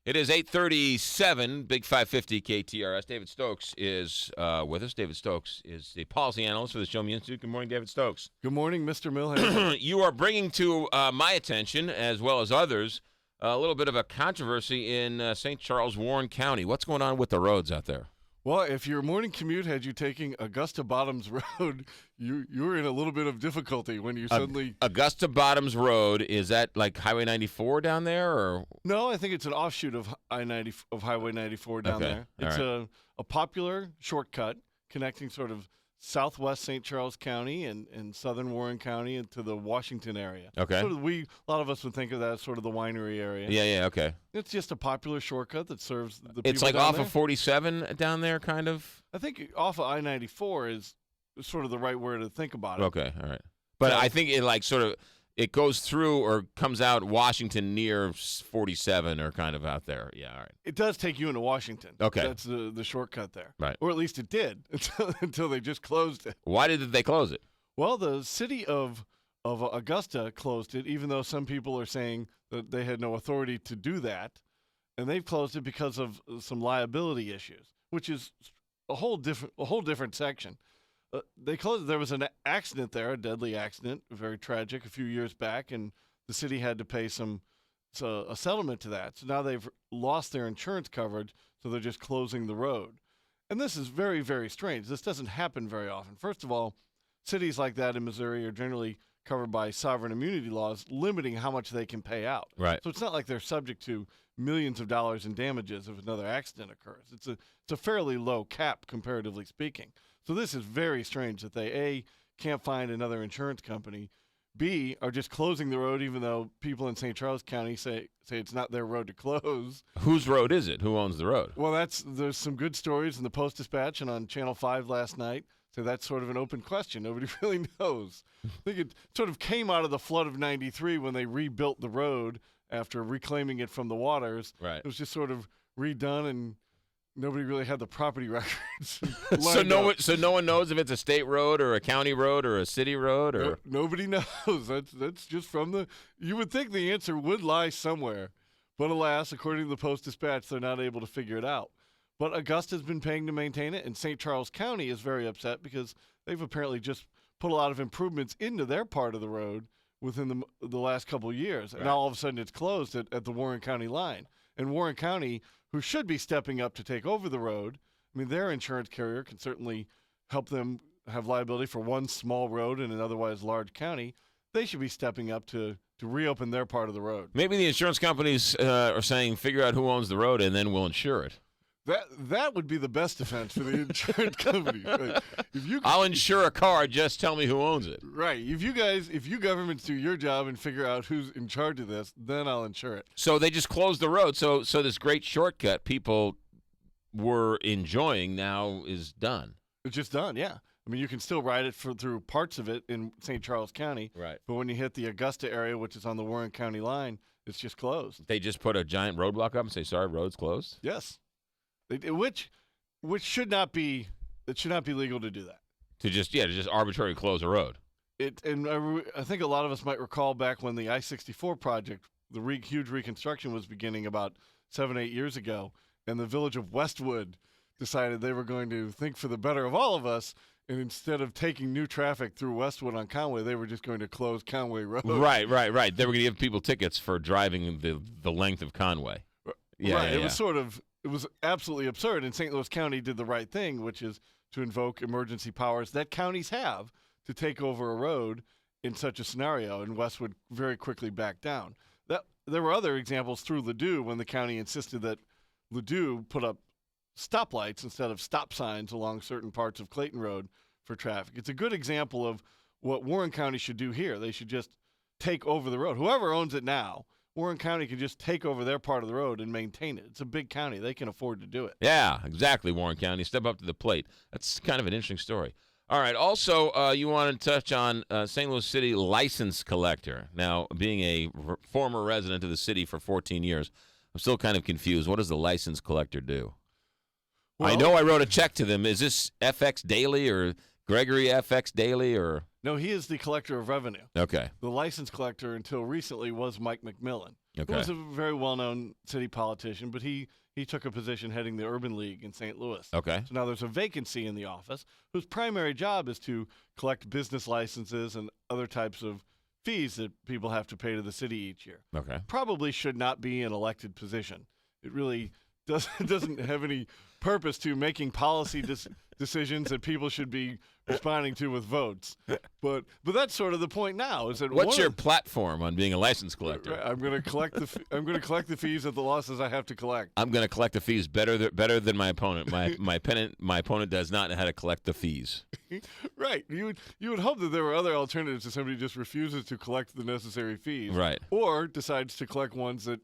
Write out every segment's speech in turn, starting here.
It is 8:37, Big 550 KTRS. David Stokes is with us. David Stokes is the policy analyst for the Show Me Institute. Good morning, David Stokes. Good morning, Mr. Milham. You are bringing to my attention, as well as others, a little bit of a controversy in St. Charles, Warren County. What's going on with the roads out there? Well, if your morning commute had you taking Augusta Bottoms Road, you were in a little bit of difficulty when you suddenly... Augusta Bottoms Road, is that like Highway 94 down there? Or No, I think it's an offshoot of Highway 94 down there. It's a popular shortcut connecting sort of southwest St. Charles County and southern Warren County into the Washington area. Okay. Sort of a lot of us would think of that as sort of the winery area. Yeah, okay. It's just a popular shortcut that serves the people It's like down off there. of 47 down there, kind of? I think off of I-94 is sort of the right word to think about it. Okay, all right. But I think it like sort of it goes through or comes out Washington near 47 or kind of out there. Yeah, all right. It does take you into Washington. Okay. That's the shortcut there. Right. Or at least it did until they just closed it. Why did they close it? Well, the city of Augusta closed it, even though some people are saying that they had no authority to do that. And they've closed it because of some liability issues, which is a whole different section. They closed. There was an accident there, a deadly accident, very tragic, a few years back, and the city had to pay a settlement to that. So now they've lost their insurance coverage, so they're just closing the road. And this is very, very strange. This doesn't happen very often. First of all, cities like that in Missouri are generally covered by sovereign immunity laws, limiting how much they can pay out. Right. So it's not like they're subject to millions of dollars in damages if another accident occurs. It's a fairly low cap, comparatively speaking. So this is very strange that they, A, can't find another insurance company, B, are just closing the road even though people in St. Charles County say it's not their road to close. Whose road is it? Who owns the road? Well, there's some good stories in the Post-Dispatch and on Channel 5 last night. So that's sort of an open question. Nobody really knows. I think it sort of came out of the flood of 93 when they rebuilt the road after reclaiming it from the waters. Right. It was just sort of redone and nobody really had the property records. So no one knows if it's a state road or a county road or a city road or nobody knows. That's just from the. You would think the answer would lie somewhere, but alas, according to the Post-Dispatch, they're not able to figure it out. But Augusta's been paying to maintain it, and St. Charles County is very upset because they've apparently just put a lot of improvements into their part of the road within the last couple of years. Right. And now all of a sudden it's closed at the Warren County line. And Warren County, who should be stepping up to take over the road, I mean, their insurance carrier can certainly help them have liability for one small road in an otherwise large county. They should be stepping up to reopen their part of the road. maybe the insurance companies are saying figure out who owns the road and then we'll insure it. That would be the best defense for the insurance company. Right? I'll insure a car, just tell me who owns it. Right. If you governments do your job and figure out who's in charge of this, then I'll insure it. So they just closed the road. So this great shortcut people were enjoying now is done. It's just done, yeah. I mean, you can still ride it through parts of it in St. Charles County. Right. But when you hit the Augusta area, which is on the Warren County line, it's just closed. They just put a giant roadblock up and say, sorry, road's closed? Yes. Which should not be legal to do that. To just arbitrarily close a road. I think a lot of us might recall back when the I-64 project, the huge reconstruction was beginning about 7-8 years ago, and the village of Westwood decided they were going to think for the better of all of us, and instead of taking new traffic through Westwood on Conway, they were just going to close Conway Road. Right. They were going to give people tickets for driving the length of Conway. Yeah, right. It was absolutely absurd, and St. Louis County did the right thing, which is to invoke emergency powers that counties have to take over a road in such a scenario, and Westwood very quickly backed down. There were other examples through Ladue when the county insisted that Ladue put up stoplights instead of stop signs along certain parts of Clayton Road for traffic. It's a good example of what Warren County should do here. They should just take over the road. Whoever owns it now, Warren County can just take over their part of the road and maintain it. It's a big county. They can afford to do it. Yeah, exactly, Warren County. Step up to the plate. That's kind of an interesting story. All right. Also, you want to touch on St. Louis City license collector. Now, being a former resident of the city for 14 years, I'm still kind of confused. What does the license collector do? Well, I know I wrote a check to them. Is this FX Daily or Gregory FX Daily or? No, he is the collector of revenue. Okay. The license collector until recently was Mike McMillan. Okay. who was a very well-known city politician, but he took a position heading the Urban League in St. Louis. Okay. So now there's a vacancy in the office whose primary job is to collect business licenses and other types of fees that people have to pay to the city each year. Okay. Probably should not be an elected position. It really doesn't have any purpose to making policy decisions that people should be responding to with votes. But that's sort of the point now. Is that what's your platform on being a license collector? I'm going to collect the fees at the losses I have to collect. I'm going to collect the fees better than my opponent. My opponent does not know how to collect the fees. Right. You would hope that there were other alternatives if somebody just refuses to collect the necessary fees. Right. Or decides to collect ones that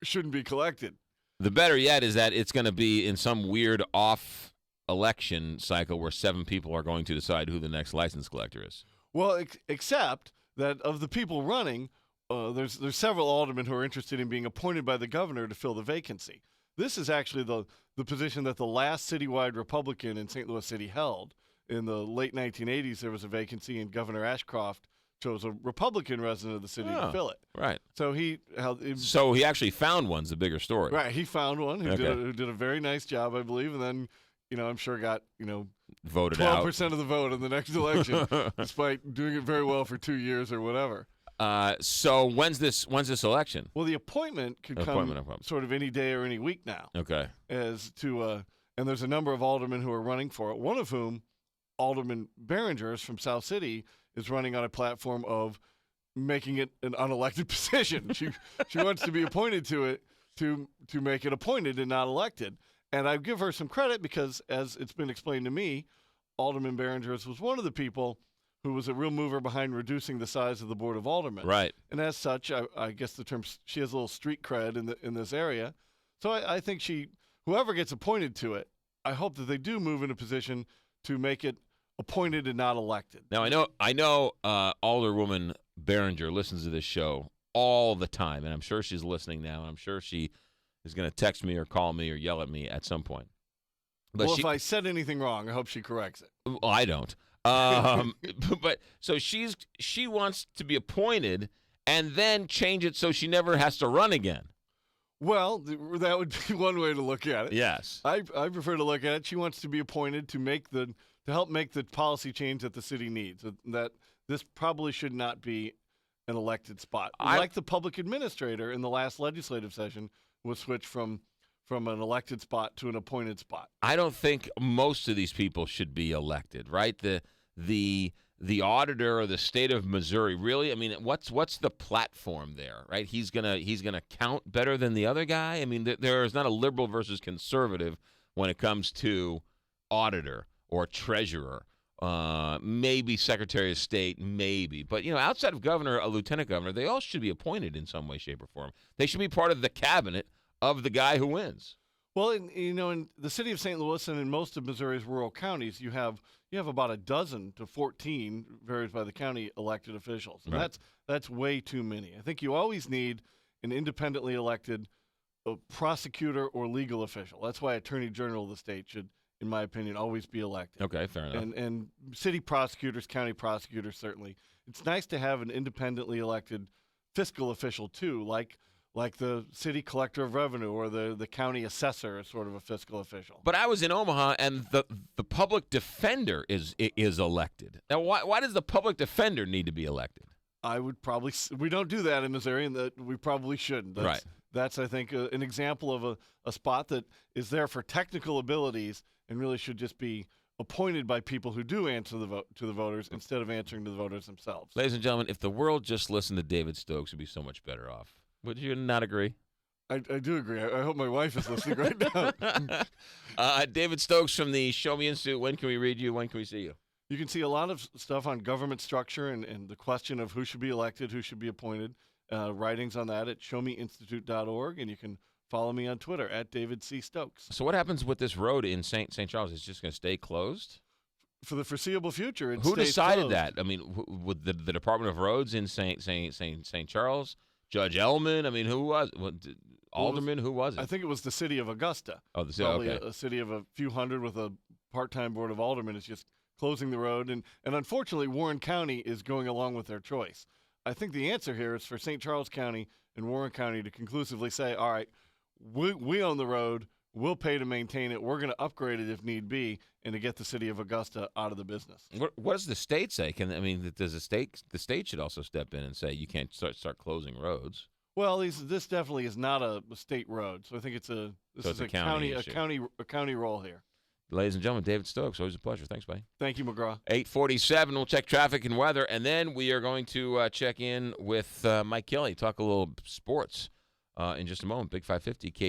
shouldn't be collected. The better yet is that it's going to be in some weird off-election cycle where 7 people are going to decide who the next license collector is. Well, except that of the people running, there's several aldermen who are interested in being appointed by the governor to fill the vacancy. This is actually the position that the last citywide Republican in St. Louis City held. In the late 1980s, there was a vacancy, and Governor Ashcroft chose a Republican resident of the city to fill it. Right. So he actually found one's the bigger story. Right. He found one who did a very nice job, I believe, and then I'm sure got voted out 12% of the vote in the next election, despite doing it very well for 2 years or whatever. So when's this election? Well, the appointment could come sort of any day or any week now. Okay. And there's a number of aldermen who are running for it. One of whom, Alderman Behringer, is from South City, is running on a platform of making it an unelected position. She wants to be appointed to it to make it appointed and not elected. And I give her some credit because, as it's been explained to me, Alderman Behringer was one of the people who was a real mover behind reducing the size of the Board of Aldermen. Right. And as such, I guess the term, she has a little street cred in this area. So I think whoever gets appointed to it, I hope that they do move in a position to make it appointed and not elected. Now, I know Alderwoman Behringer listens to this show all the time, and I'm sure she's listening now, and I'm sure she is going to text me or call me or yell at me at some point. But if I said anything wrong, I hope she corrects it. Well, I don't. But so she wants to be appointed and then change it so she never has to run again. Well, that would be one way to look at it. Yes. I prefer to look at it. She wants to be appointed to help make the policy change that the city needs. That this probably should not be an elected spot. Like the public administrator in the last legislative session was switched from an elected spot to an appointed spot. I don't think most of these people should be elected, right? The auditor of the state of Missouri, really? I mean, what's the platform there, right? He's gonna count better than the other guy. I mean, there is not a liberal versus conservative when it comes to auditor or treasurer, maybe Secretary of State, maybe. But outside of governor, a lieutenant governor, they all should be appointed in some way, shape, or form. They should be part of the cabinet of the guy who wins. Well, in the city of St. Louis and in most of Missouri's rural counties, you have about a dozen to 14, varies by the county, elected officials. And right. That's way too many. I think you always need an independently elected prosecutor or legal official. That's why Attorney General of the state should, in my opinion, always be elected. Okay, fair enough. And city prosecutors, county prosecutors, certainly. It's nice to have an independently elected fiscal official too, like the city collector of revenue or the county assessor is sort of a fiscal official. But I was in Omaha, and the public defender is elected. Now, why does the public defender need to be elected? We don't do that in Missouri, and that we probably shouldn't. That's I think, an example of a spot that is there for technical abilities and really should just be appointed by people who do answer to the voters instead of answering to the voters themselves. Ladies and gentlemen, if the world just listened to David Stokes, it would be so much better off. Would you not agree? I do agree. I hope my wife is listening right now. David Stokes from the Show Me Institute. When can we read you? When can we see you? You can see a lot of stuff on government structure and the question of who should be elected, who should be appointed. Writings on that at showmeinstitute.org, and you can follow me on Twitter at David C. Stokes. So what happens with this road in St. Charles? It's just going to stay closed? For the foreseeable future, who decided closed. that? I mean, with the Department of Roads in St. Charles? Judge Ellman? I mean, who was it? Alderman? Who was it? I think it was the city of Augusta. Oh, the city. Probably okay. a city of a few hundred with a part-time board of aldermen is just closing the road. And unfortunately, Warren County is going along with their choice. I think the answer here is for St. Charles County and Warren County to conclusively say, all right, we own the road. We'll pay to maintain it. We're going to upgrade it if need be, and to get the city of Augusta out of the business. What does the state say? Does the state should also step in and say you can't start closing roads? Well, this definitely is not a state road, so I think it's a county role here. Ladies and gentlemen, David Stokes, always a pleasure. Thanks, buddy. Thank you, McGraw. 8:47. We'll check traffic and weather, and then we are going to check in with Mike Kelly, talk a little sports in just a moment. Big 550 K.